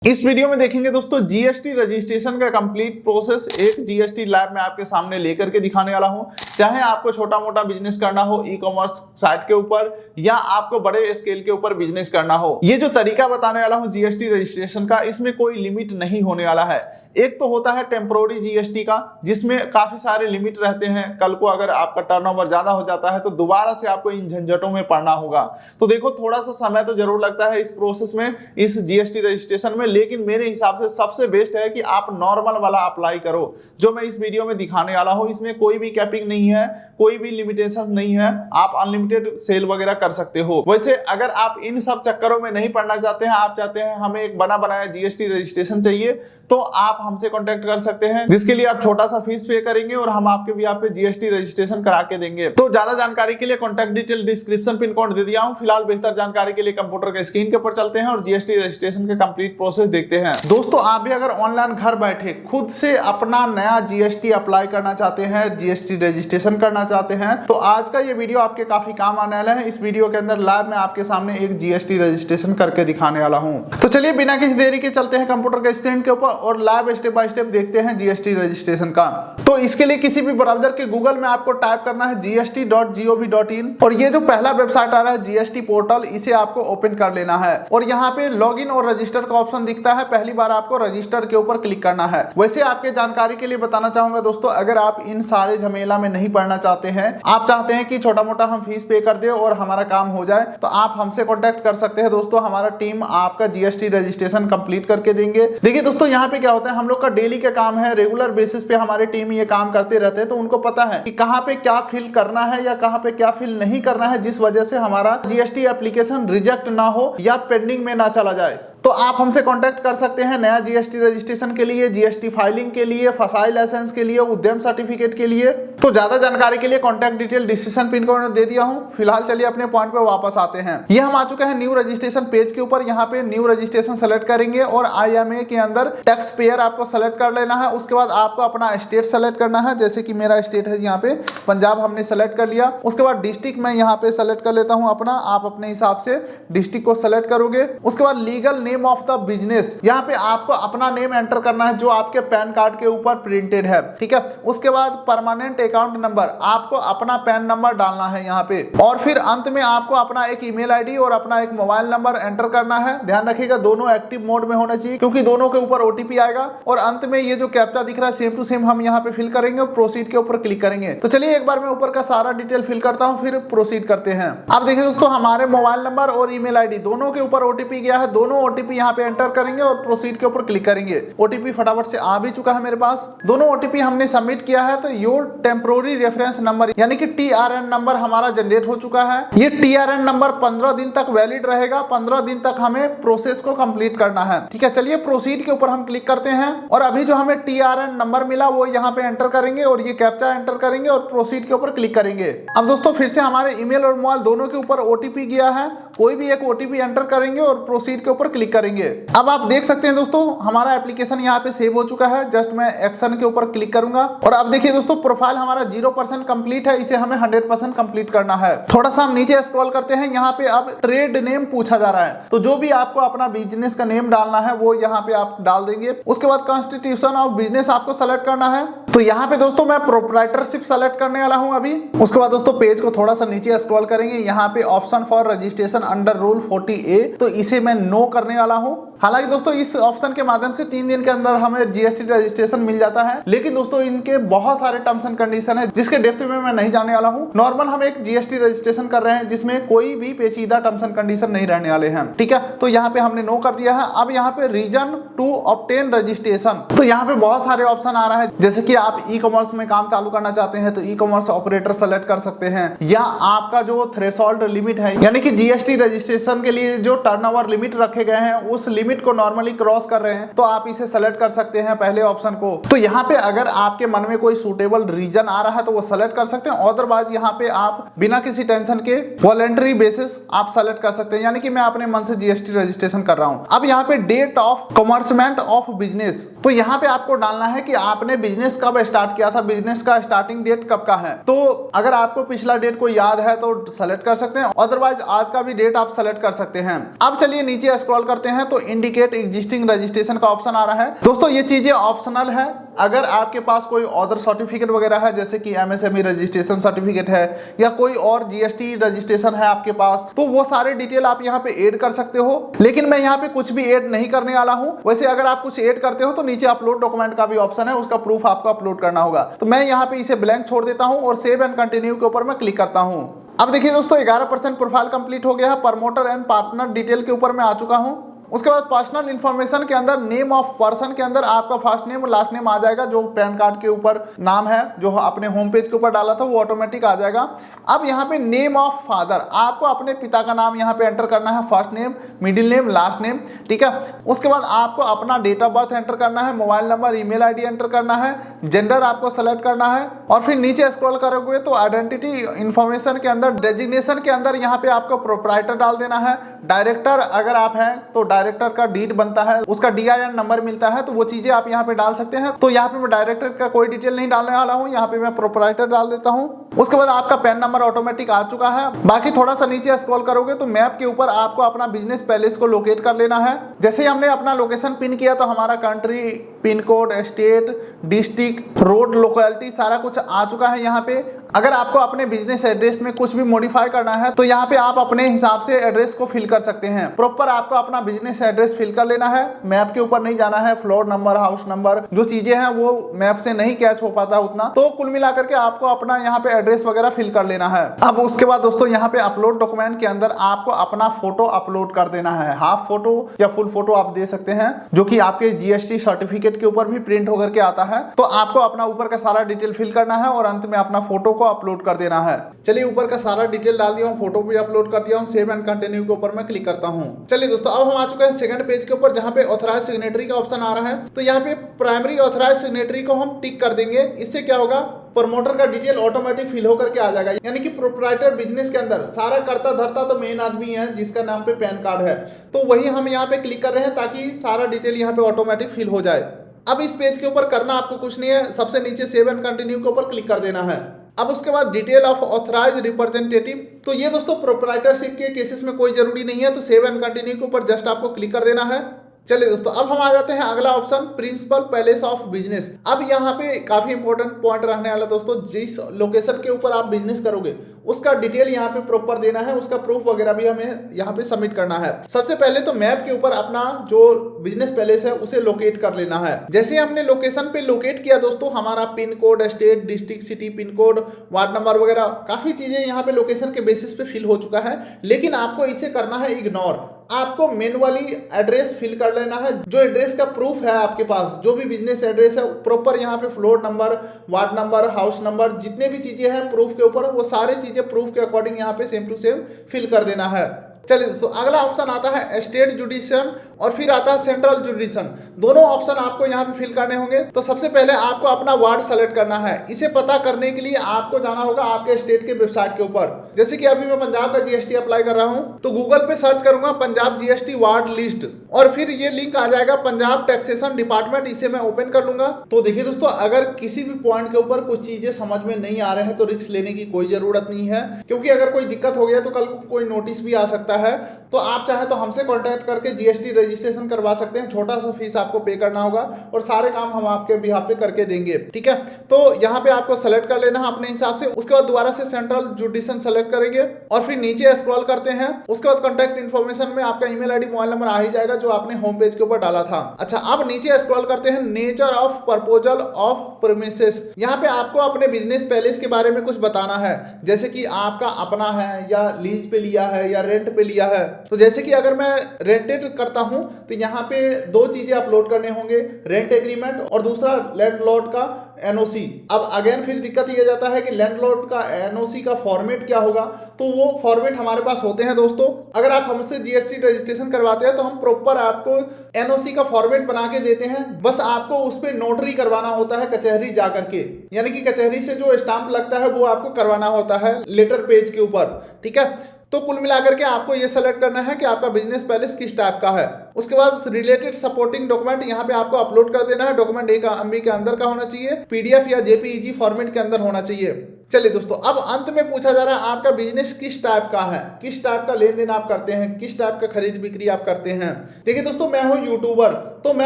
इस वीडियो में देखेंगे दोस्तों जीएसटी रजिस्ट्रेशन का कंप्लीट प्रोसेस एक जीएसटी लैब में आपके सामने लेकर के दिखाने वाला हूं। चाहे आपको छोटा मोटा बिजनेस करना हो ई कॉमर्स साइट के ऊपर या आपको बड़े स्केल के ऊपर बिजनेस करना हो, ये जो तरीका बताने वाला हूं जीएसटी रजिस्ट्रेशन का, इसमें कोई लिमिट नहीं होने वाला है। एक तो होता है टेम्पोररी जीएसटी का, जिसमें काफी सारे लिमिट रहते हैं। कल को अगर आपका टर्नओवर ज्यादा हो जाता है तो दोबारा से आपको इन झंझटों में पड़ना होगा। तो देखो, थोड़ा सा समय तो जरूर लगता है इस प्रोसेस में, इस जीएसटी रजिस्ट्रेशन में, लेकिन मेरे हिसाब से सबसे बेस्ट है कि आप नॉर्मल वाला अप्लाई करो जो मैं इस वीडियो में दिखाने वाला हूं। इसमें कोई भी कैपिंग नहीं है, कोई भी लिमिटेशन नहीं है, आप अनलिमिटेड सेल वगैरह कर सकते हो। वैसे अगर आप इन सब चक्करों में नहीं पड़ना चाहते हैं, आप चाहते हैं हमें एक बना बनाया जीएसटी रजिस्ट्रेशन चाहिए, तो आप हमसे कांटेक्ट कर सकते हैं, जिसके लिए आप छोटा सा फीस पे करेंगे और हम आपके भी पे जीएसटी रजिस्ट्रेशन करा के देंगे। तो ज्यादा जानकारी के लिए contact detail description pin code दे दिया हूं। फिलहाल बेहतर जानकारी के लिए कंप्यूटर के स्क्रीन के ऊपर चलते हैं और जीएसटी रजिस्ट्रेशन के कंप्लीट प्रोसेस देखते हैं। दोस्तों, आप भी अगर ऑनलाइन घर बैठे खुद से अपना नया जीएसटी अप्लाई करना चाहते हैं, जीएसटी रजिस्ट्रेशन करना चाहते हैं, तो आज का ये वीडियो आपके काफी काम आने वाला है। इस वीडियो के अंदर लाइव मैं आपके सामने एक जीएसटी रजिस्ट्रेशन करके दिखाने वाला हूं। तो चलिए बिना किसी देरी के चलते हैं कंप्यूटर के स्क्रीन के ऊपर और लाइव स्टेप बाय स्टेप देखते हैं जीएसटी रजिस्ट्रेशन का। तो इसके लिए किसी भी ब्राउज़र के गूगल में आपको टाइप करना है gst.gov.in और ये जो पहला वेबसाइट आ रहा है जीएसटी पोर्टल, इसे आपको ओपन कर लेना है और यहाँ पे लॉगिन और रजिस्टर का ऑप्शन दिखता है। पहली बार आपको रजिस्टर के ऊपर क्लिक करना है। वैसे आपके जानकारी के लिए बताना चाहूंगा दोस्तों, अगर आप इन सारे झमेला में नहीं पड़ना चाहते हैं, आप चाहते हैं कि छोटा मोटा हम फीस पे कर दे और हमारा काम हो जाए, तो आप हमसे कॉन्टेक्ट कर सकते हैं दोस्तों। हमारा टीम आपका जीएसटी रजिस्ट्रेशन कंप्लीट करके देंगे। देखिए दोस्तों, यहाँ पे क्या होता है, हम लोग का डेली का काम है, रेगुलर बेसिस पे हमारी टीम ये काम करते रहते हैं, तो उनको पता है कि कहाँ पे क्या फिल करना है या कहाँ पे क्या फिल नहीं करना है, जिस वजह से हमारा जीएसटी एप्लीकेशन रिजेक्ट ना हो या पेंडिंग में ना चला जाए। तो आप हमसे कांटेक्ट कर सकते हैं नया जीएसटी रजिस्ट्रेशन के लिए, जीएसटी फाइलिंग के लिए, फसाई लाइसेंस के लिए, उद्यम सर्टिफिकेट के लिए। तो ज्यादा जानकारी के लिए contact detail description pin code में दे दिया हूं। फिलहाल चलिए अपने पॉइंट पे वापस आते हैं। ये हम आ चुके हैं न्यू रजिस्ट्रेशन पेज के ऊपर। यहाँ पे न्यू रजिस्ट्रेशन सेलेक्ट करेंगे और IMA के अंदर टैक्स पेयर आपको सेलेक्ट कर लेना है। उसके बाद आपको अपना स्टेट सेलेक्ट करना है, जैसे कि मेरा स्टेट है यहाँ पे पंजाब, हमने सेलेक्ट कर लिया। उसके बाद डिस्ट्रिक्ट मैं यहाँ पे सेलेक्ट कर लेता हूँ अपना, आप अपने हिसाब से डिस्ट्रिक्ट को सेलेक्ट करोगे। उसके बाद legal name of the business, यहाँ पे आपको अपना नेम एंटर करना है जो आपके पैन कार्ड के ऊपर प्रिंटेड है, ठीक है। उसके बाद परमानेंट अकाउंट नंबर, आपको अपना पैन नंबर डालना है यहाँ पे, और फिर अंत में आपको अपना एक ईमेल आईडी और अपना एक मोबाइल नंबर एंटर करना है। ध्यान रखिएगा दोनों एक्टिव मोड में होना चाहिए, क्योंकि दोनों के ऊपर ओटीपी आएगा। और अंत में ये जो कैप्चा दिख रहा है सेम टू सेम हम यहाँ पे फिल करेंगे और प्रोसीड के ऊपर क्लिक करेंगे। तो चलिए एक बार मैं ऊपर का सारा डिटेल फिल करता हूँ, फिर प्रोसीड करते हैं। अब देखिए दोस्तों, हमारे मोबाइल नंबर और ईमेल आईडी दोनों के ऊपर ओटीपी गया है। दोनों ओटीपी यहाँ पे एंटर करेंगे और प्रोसीड के ऊपर क्लिक करेंगे। ओटीपी फटाफट से आ भी चुका है मेरे पास। दोनों ओटीपी हमने सबमिट किया है। तो योर टेम्पोररी रेफरेंस नंबर यानी कि TRN नंबर हमारा जनरेट हो चुका है। ये TRN नंबर 15 दिन तक वैलिड रहेगा। 15 दिन तक हमें प्रोसेस को कंप्लीट करना है, ठीक है। चलिए प्रोसीड के ऊपर हम क्लिक करते हैं और अभी जो हमें TRN नंबर मिला वो यहाँ पे एंटर करेंगे और ये कैप्चा एंटर करेंगे और प्रोसीड के ऊपर क्लिक करेंगे। अब दोस्तों फिर से हमारे ईमेल और मोबाइल दोनों के ऊपर ओटीपी गया है। कोई भी एक ओटीपी एंटर करेंगे और प्रोसीड के ऊपर क्लिक करेंगे। अब आप देख सकते हैं दोस्तों, हमारा एप्लीकेशन यहाँ पे सेव हो चुका है। जस्ट मैं एक्शन के ऊपर क्लिक करूंगा और अब देखिए दोस्तों, प्रोफाइल हमारा 0% कंप्लीट है। इसे हमें 100% कंप्लीट करना है। थोड़ा सा हम नीचे स्क्रॉल करते हैं। यहाँ पे अब ट्रेड नेम पूछा जा रहा है, तो जो भी आपको अपना बिजनेस का नेम डालना है वो यहाँ पे आप डाल देंगे। उसके बाद कॉन्स्टिट्यूशन ऑफ बिजनेस आपको सेलेक्ट करना है। तो यहाँ पे दोस्तों मैं प्रोप्राइटरशिप सेलेक्ट करने वाला हूँ अभी। उसके बाद दोस्तों पेज को थोड़ा सा नीचे स्क्रॉल करेंगे। यहाँ पे option for registration under rule 40A, तो इसे मैं नो करने वाला हूँ। हालांकि दोस्तों इस ऑप्शन के माध्यम से 3 दिन के अंदर हमें जीएसटी रजिस्ट्रेशन मिल जाता है, लेकिन दोस्तों इनके बहुत सारे टर्म्स एंड कंडीशन है, जिसके डेप्थ में मैं नहीं जाने वाला हूँ। नॉर्मल हम एक जीएसटी रजिस्ट्रेशन कर रहे हैं जिसमें कोई भी पेचीदा टर्म्स एंड कंडीशन नहीं रहने वाले हैं, ठीक है। तो यहाँ पे हमने नो कर दिया है। अब यहाँ पे रीजन टू ऑब्टेन रजिस्ट्रेशन, तो यहाँ पे बहुत सारे ऑप्शन आ रहा है, जैसे कि आप ई कॉमर्स में काम चालू करना चाहते हैं तो ई कॉमर्स ऑपरेटर सेलेक्ट कर सकते हैं, या आपका जो थ्रेशोल्ड लिमिट है यानी कि जीएसटी रजिस्ट्रेशन के लिए जो टर्नओवर लिमिट रखे गए हैं उस लिमिट को नॉर्मली क्रॉस कर रहे हैं तो आप इसे सेलेक्ट कर सकते हैं पहले ऑप्शन को। तो यहाँ पे अगर आपके मन में कोई सूटेबल रीजन आ रहा है तो वो सेलेक्ट कर सकते हैं। अदरवाइज यहाँ पे आप बिना किसी टेंशन के वॉलंटरी बेसिस आप सेलेक्ट कर सकते हैं, यानी कि मैं अपने मन से जीएसटी रजिस्ट्रेशन कर रहा हूँ। अब यहाँ पे डेट ऑफ कमर्समेंट ऑफ बिजनेस, तो यहाँ पे आपको डालना है कि आपने बिजनेस कब स्टार्ट किया था, बिजनेस का स्टार्टिंग डेट कब का है। तो अगर आपको पिछला डेट को याद है तो सेलेक्ट कर सकते हैं, अदरवाइज आज का भी डेट आप सेलेक्ट कर सकते हैं। अब चलिए नीचे स्क्रॉल करते हैं तो इंडिकेट एग्जिस्टिंग रजिस्ट्रेशन का ऑप्शन आ रहा है। दोस्तों ये चीजें ऑप्शनल है। अगर आपके पास कोई अदर सर्टिफिकेट वगैरह है, जैसे कि एमएसएमई रजिस्ट्रेशन सर्टिफिकेट है या कोई और जीएसटी रजिस्ट्रेशन है आपके पास, तो वो सारे डिटेल आप यहाँ पे ऐड कर सकते हो। लेकिन मैं यहाँ पे कुछ भी ऐड नहीं करने वाला हूँ। वैसे अगर आप कुछ ऐड करते हो तो नीचे अपलोड डॉक्यूमेंट का भी ऑप्शन है, उसका प्रूफ आपको अपलोड करना होगा। तो मैं यहाँ पे इसे ब्लैंक छोड़ देता हूँ और सेव एंड कंटिन्यू के ऊपर मैं क्लिक करता हूँ। अब देखिए दोस्तों 11% प्रोफाइल कंप्लीट हो गया है। प्रमोटर एंड पार्टनर डिटेल के ऊपर मैं आ चुका हूँ। उसके बाद पर्सनल इन्फॉर्मेशन के अंदर नेम ऑफ पर्सन के अंदर आपका फर्स्ट नेम और लास्ट नेम आ जाएगा। जो पैन कार्ड के ऊपर नाम है, जो अपने होम पेज के ऊपर डाला था, वो ऑटोमेटिक आ जाएगा। अब यहाँ पे नेम ऑफ फादर, आपको अपने पिता का नाम यहाँ पे एंटर करना है, first name, middle name, last name, ठीक है। उसके बाद आपको अपना डेट ऑफ बर्थ एंटर करना है, mobile number, email ID enter करना है, जेंडर आपको सेलेक्ट करना है और फिर नीचे स्क्रॉल करोगे तो आइडेंटिटी इन्फॉर्मेशन के अंदर डेजिग्नेशन के अंदर यहाँ पे आपको प्रोप्राइटर डाल देना है। डायरेक्टर अगर आप हैं तो डायरेक्टर का डीड बनता है, उसका DIN नंबर मिलता है, तो वो चीजें आप यहाँ पे डाल सकते हैं। तो यहाँ पे मैं डायरेक्टर का कोई डिटेल नहीं डालने वाला हूँ, यहाँ पे मैं प्रोप्राइटर डाल देता हूँ। उसके बाद आपका पैन नंबर ऑटोमेटिक आ चुका है। बाकी थोड़ा सा नीचे स्क्रॉल करोगे तो मैप के ऊपर आपको अपना बिजनेस पैलेस को लोकेट कर लेना है। जैसे ही हमने अपना लोकेशन पिन किया तो हमारा country, pin code, state, district, road, locality सारा कुछ आ चुका है यहाँ पे। अगर आपको अपने बिजनेस एड्रेस में कुछ भी मॉडिफाई करना है तो यहाँ पे आप अपने हिसाब से एड्रेस को फिल कर सकते हैं। प्रॉपर आपको अपना बिजनेस एड्रेस फिल कर लेना है, मैप के ऊपर नहीं जाना है। फ्लोर नंबर, हाउस नंबर, जो चीजें हैं वो मैप से नहीं कैच हो पाता उतना, तो कुल मिलाकर के आपको अपना यहाँ पे एड्रेस वगैरह फिल कर लेना है। अब उसके बाद दोस्तों यहाँ पे अपलोड डॉक्यूमेंट के अंदर आपको अपना फोटो अपलोड कर देना है। हाफ फोटो या फुल फोटो आप दे सकते हैं, जो कि आपके जीएसटी सर्टिफिकेट के ऊपर भी प्रिंट होकर के आता है। तो आपको अपना ऊपर का सारा डिटेल फिल करना है और अंत में अपना फोटो को अपलोड कर देना है। चलिए ऊपर का सारा डिटेल डाल दिया हूँ, फोटो भी अपलोड कर दिया हूँ, सेव एंड कंटिन्यू के ऊपर मैं क्लिक करता हूँ। चलिए दोस्तों अब हम आ चुके हैं सेकंड पेज के ऊपर, जहाँ पे ऑथराइज सिग्नेटरी का ऑप्शन आ रहा है। तो यहाँ पे प्राइमरी ऑथराइज सिग्नेटरी को हम टिक कर देंगे। इससे क्या होगा, प्रमोटर का डिटेल ऑटोमेटिक फिल होकर के आ जाएगा। यानी कि प्रोप्राइटर बिजनेस के अंदर सारा करता धरता तो मेन आदमी है जिसका नाम पे पैन कार्ड है, तो वही हम यहाँ पे क्लिक कर रहे हैं ताकि सारा डिटेल यहाँ पे ऑटोमेटिक फिल हो जाए। अब इस पेज के ऊपर करना आपको कुछ नहीं है, सबसे नीचे सेव एंड कंटिन्यू के ऊपर क्लिक कर देना है। अब उसके बाद डिटेल ऑफ ऑथराइज रिप्रेजेंटेटिव, तो ये दोस्तों प्रोप्राइटरशिप के केसेस में कोई जरूरी नहीं है, तो सेव एंड कंटिन्यू के ऊपर जस्ट आपको क्लिक कर देना है। चलिए दोस्तों अब हम आ जाते हैं अगला option, principal place of business. अब यहाँ पे काफी इंपॉर्टेंट पॉइंट रहने वाला दोस्तों, जिस लोकेशन के ऊपर आप बिजनेस करोगे उसका डिटेल यहाँ पे प्रॉपर देना है, उसका प्रूफ वगैरह भी हमें यहाँ पे सबमिट करना है। सबसे पहले तो मैप के ऊपर अपना जो बिजनेस पैलेस है उसे लोकेट कर लेना है। जैसे हमने लोकेशन पे लोकेट किया दोस्तों, हमारा pin code, state, district, city, pin code, ward number वगैरह काफी चीजें यहाँ पे लोकेशन के बेसिस पे फिल हो चुका है। लेकिन आपको इसे करना है इग्नोर। आपको मैन्युअली एड्रेस फिल कर लेना है, जो एड्रेस का प्रूफ है आपके पास, जो भी बिजनेस एड्रेस है प्रॉपर यहाँ पे floor number, ward number, house number, जितने भी चीजें हैं प्रूफ के ऊपर, वो सारी चीजें प्रूफ के अकॉर्डिंग यहाँ पे सेम टू सेम फिल कर देना है। चलिए दोस्तों अगला ऑप्शन आता है स्टेट जुडिशन और फिर आता है सेंट्रल जुडिशन। दोनों ऑप्शन आपको यहाँ पे फिल करने होंगे। तो सबसे पहले आपको अपना वार्ड सेलेक्ट करना है। इसे पता करने के लिए आपको जाना होगा आपके स्टेट के वेबसाइट के ऊपर। जैसे कि अभी मैं पंजाब का जीएसटी अप्लाई कर रहा हूँ, तो गूगल पे सर्च करूंगा पंजाब जीएसटी वार्ड लिस्ट और फिर ये लिंक आ जाएगा पंजाब टैक्सेशन डिपार्टमेंट। इसे मैं ओपन कर लूंगा। तो देखिए दोस्तों, अगर किसी भी पॉइंट के ऊपर कुछ चीजें समझ में नहीं आ रहे हैं तो रिस्क लेने की कोई जरूरत नहीं है, क्योंकि अगर कोई दिक्कत हो गया तो कल को कोई नोटिस भी आ सकता है। तो आप चाहे तो हमसे कांटेक्ट करके जीएसटी रजिस्ट्रेशन करवा सकते हैं। छोटा सा फीस आपको पे करना होगा और सारे काम हम आपके बिहाफ पे करके देंगे, ठीक है। तो यहाँ पे आपको सेलेक्ट कर लेना है अपने हिसाब से। उसके बाद दोबारा से सेंट्रल जुडिशन सेलेक्ट करेंगे और फिर नीचे स्क्रॉल करते हैं। उसके बाद कॉन्टैक्ट इन्फॉर्मेशन में आपका ईमेल आईडी, मोबाइल नंबर आ ही जाएगा जो आपने होम पेज के ऊपर डाला था। अच्छा, अब नीचे स्क्रॉल करते हैं, nature of proposal of premises. यहाँ पे आपको अपने बिजनेस पैलेस के बारे में कुछ बताना है, जैसे कि आपका अपना है या लीज पे लिया है या रेंट पे लिया है। तो जैसे कि अगर मैं रेंटेड करता हूं तो यहाँ पे दो चीजें अपलोड करने होंगे, रेंट एग्रीमेंट और दूसरा लैंडलॉर्ड का एनओसी। अब अगेन फिर दिक्कत ये जाता है कि लैंडलॉर्ड का एनओसी का फॉर्मेट क्या होगा, तो वो फॉर्मेट हमारे पास होते हैं दोस्तों। अगर आप हमसे जीएसटी रजिस्ट्रेशन करवाते हैं तो हम प्रॉपर आपको एनओसी का फॉर्मेट बना के देते हैं। बस आपको उस पर नोटरी करवाना होता है कचहरी जाकर के, यानी कि कचहरी से जो स्टाम्प लगता है वो आपको करवाना होता है लेटर पेज के ऊपर, ठीक है। तो कुल मिलाकर के आपको ये सेलेक्ट करना है कि आपका बिजनेस पैलेस किस टाइप का है। उसके बाद रिलेटेड सपोर्टिंग डॉक्यूमेंट यहाँ पे आपको अपलोड कर देना है। डॉक्यूमेंट 1 MB के अंदर का होना चाहिए, पीडीएफ या जेपीईजी फॉर्मेट के अंदर होना चाहिए। चलिए दोस्तों, अब अंत में पूछा जा रहा है आपका बिजनेस किस टाइप का है, किस टाइप का लेन देन आप करते हैं, किस टाइप का खरीद बिक्री आप करते हैं। देखिए दोस्तों, मैं हूं यूट्यूबर, तो मैं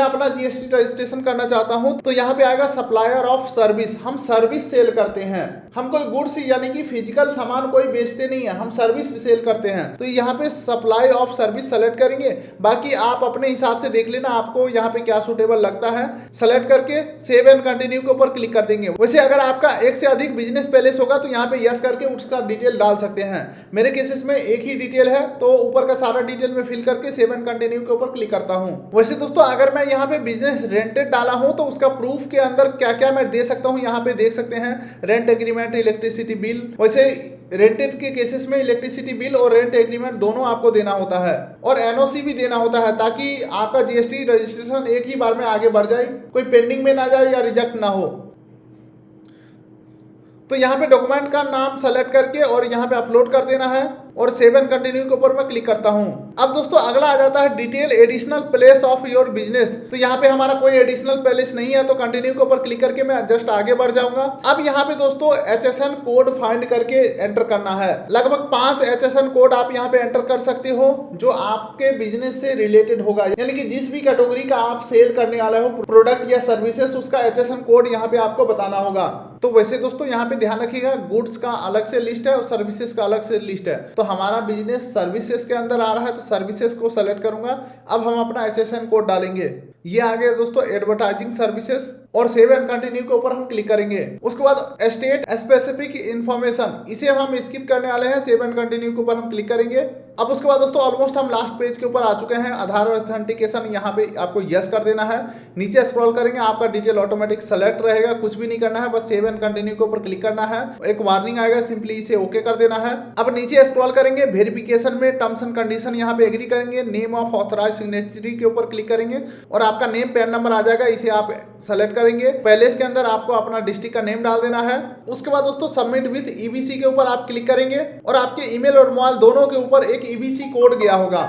अपना जीएसटी रजिस्ट्रेशन करना चाहता हूं, तो यहाँ पे आएगा सप्लायर ऑफ सर्विस। हम सर्विस सेल करते हैं, हम कोई गुड्स यानी कि फिजिकल सामान कोई बेचते नहीं है, हम सर्विस सेल करते हैं। तो यहाँ पे सप्लाई ऑफ सर्विस सेलेक्ट करेंगे। बाकी आप अपने हिसाब से देख लेना आपको यहाँ पे क्या सूटेबल लगता है। सेलेक्ट करके सेव एंड कंटिन्यू के ऊपर क्लिक कर देंगे। वैसे अगर आपका एक से अधिक बिजनेस पहले होगा तो यहाँ पे यस करके उसका डिटेल डाल सकते हैं। मेरे केसेस में एक ही डिटेल है, तो ऊपर का सारा डिटेल में फिल करके सेव एंड कंटिन्यू के ऊपर क्लिक करता हूँ। वैसे दोस्तों, अगर मैं यहाँ पे बिजनेस रेंटेड डाला हूँ तो उसका प्रूफ के अंदर क्या क्या मैं दे सकता हूँ, यहाँ पे देख सकते हैं। Rent agreement, electricity bill. वैसे रेंटेड के केसेस में इलेक्ट्रिसिटी बिल और रेंट एग्रीमेंट दोनों आपको देना होता है, और एनओसी भी देना होता है, ताकि आपका जीएसटी रजिस्ट्रेशन एक ही बार में आगे बढ़ जाए, कोई पेंडिंग में ना जाए या रिजेक्ट ना हो। तो यहाँ पे डॉक्यूमेंट का नाम सेलेक्ट करके और यहाँ पे अपलोड कर देना है, और सेव एंड कंटिन्यू के ऊपर मैं क्लिक करता हूँ। अब दोस्तों अगला आ जाता है detail additional place of your business. तो यहाँ पे हमारा कोई एडिशनल प्लेस नहीं है, तो कंटिन्यू के ऊपर क्लिक करके मैं जस्ट आगे बढ़ जाऊंगा। अब यहाँ पे दोस्तों HSN कोड फाइंड करके एंटर करना है। लगभग 5 HSN कोड आप यहाँ पे एंटर कर सकते हो जो आपके बिजनेस से रिलेटेड होगा, यानी कि जिस भी कैटेगरी का आप सेल करने वाले हो प्रोडक्ट या सर्विसेज, उसका HSN कोड यहाँ पे आपको बताना होगा। तो वैसे दोस्तों यहाँ पे ध्यान रखिएगा, गुड्स का अलग से लिस्ट है और सर्विसेज का अलग से लिस्ट है। तो हमारा बिजनेस सर्विसेज के अंदर आ रहा है, तो सर्विसेज को सेलेक्ट करूंगा। अब हम अपना HSN कोड डालेंगे। ये आ गया दोस्तों एडवर्टाइजिंग सर्विसेज, और सेव एंड कंटिन्यू के ऊपर हम क्लिक करेंगे। उसके बाद स्टेट स्पेसिफिक इंफॉर्मेशन, इसे हम स्किप करने वाले हैं। सेव एंड कंटिन्यू के ऊपर हम क्लिक करेंगे। अब उसके बाद दोस्तों ऑलमोस्ट हम लास्ट पेज के ऊपर आ चुके हैं। आधार ऑथेंटिकेशन, यहाँ पे आपको यस कर देना है। नीचे स्क्रॉल करेंगे, आपका डिटेल ऑटोमेटिक सेलेक्ट रहेगा, कुछ भी नहीं करना है, बस सेव एंड कंटिन्यू के ऊपर क्लिक करना है। एक वार्निंग आएगा, सिंपली इसे ओके कर देना है। अब नीचे स्क्रॉल करेंगे, वेरिफिकेशन में टर्म्स एंड कंडीशन यहाँ पे एग्री करेंगे। नेम ऑफ ऑथराइज सिग्नेचरी के ऊपर क्लिक करेंगे, और आपका नेम पैन नंबर आ जाएगा, इसे आप सेलेक्ट करेंगे। पहले इसके अंदर आपको अपना डिस्ट्रिक्ट का नेम डाल देना है। उसके बाद दोस्तों सबमिट विद ईबीसी के ऊपर आप क्लिक करेंगे, और आपके ईमेल और मोबाइल दोनों के ऊपर एक ईबीसी कोड गया होगा।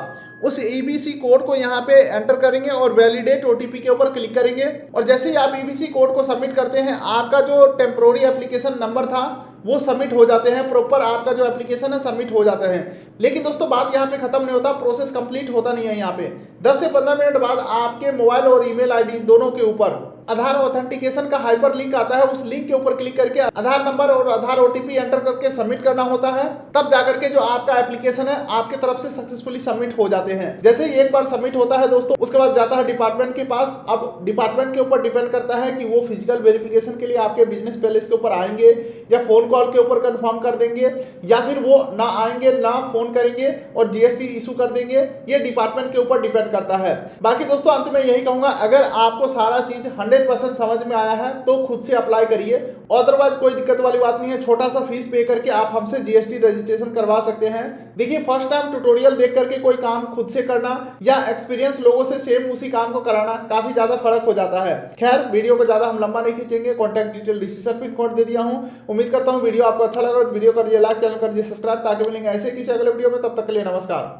उस ईबीसी कोड को यहाँ पे एंटर करेंगे और वैलिडेट ओटीपी के ऊपर क्लिक करेंगे। और जैसे ही आप ईबीसी कोड को सबमिट करते हैं, आपका जो टेम्पोररी एप्लीकेशन नंबर था वो सबमिट हो जाते हैं, प्रॉपर आपका जो एप्लीकेशन है सबमिट हो जाता है। लेकिन दोस्तों बात यहाँ पे खत्म नहीं होता, प्रोसेस कंप्लीट होता नहीं है। यहाँ पे 10 से 15 मिनट बाद आपके मोबाइल और ईमेल आईडी दोनों के ऊपर आधार ऑथेंटिकेशन का हाइपर लिंक आता है। उस लिंक के ऊपर क्लिक करके आधार नंबर और आधार ओटीपी एंटर करके सबमिट करना होता है, तब जाकर के जो आपका एप्लीकेशन है आपके तरफ से सक्सेसफुली सबमिट हो जाते हैं। जैसे ही एक बार सबमिट होता है दोस्तों, उसके बाद जाता है डिपार्टमेंट के पास। अब डिपार्टमेंट के ऊपर डिपेंड करता है कि वो फिजिकल वेरिफिकेशन के लिए आपके बिजनेस पैलेस के ऊपर आएंगे या फोन कॉल के ऊपर कंफर्म कर देंगे, या फिर वो ना आएंगे ना फोन करेंगे और जीएसटी इशू कर देंगे। ये डिपार्टमेंट के ऊपर डिपेंड करता है। बाकी दोस्तों अंत में यही कहूंगा, अगर आपको सारा चीज 100% समझ में आया है तो खुद से अप्लाई करिए, अदरवाइज कोई दिक्कत वाली बात नहीं है। छोटा सा फीस पे करके आप हमसे जीएसटी रजिस्ट्रेशन करवा सकते हैं। देखिए, फर्स्ट टाइम ट्यूटोरियल देख करके कोई काम खुद से करना या एक्सपीरियंस लोगों से सेम उसी काम को कराना काफी ज्यादा फर्क हो जाता है। खैर, वीडियो को ज्यादा हम लंबा नहीं खींचेंगे, contact detail description pin code दे दिया हूं। उम्मीद करता हूं वीडियो आपको अच्छा लगा। वीडियो कर दिए लाइक, चैनल कर दिए सब्सक्राइब, ताकि मिलेंगे ऐसे किसी अगले वीडियो में। तब तक के लिए नमस्कार।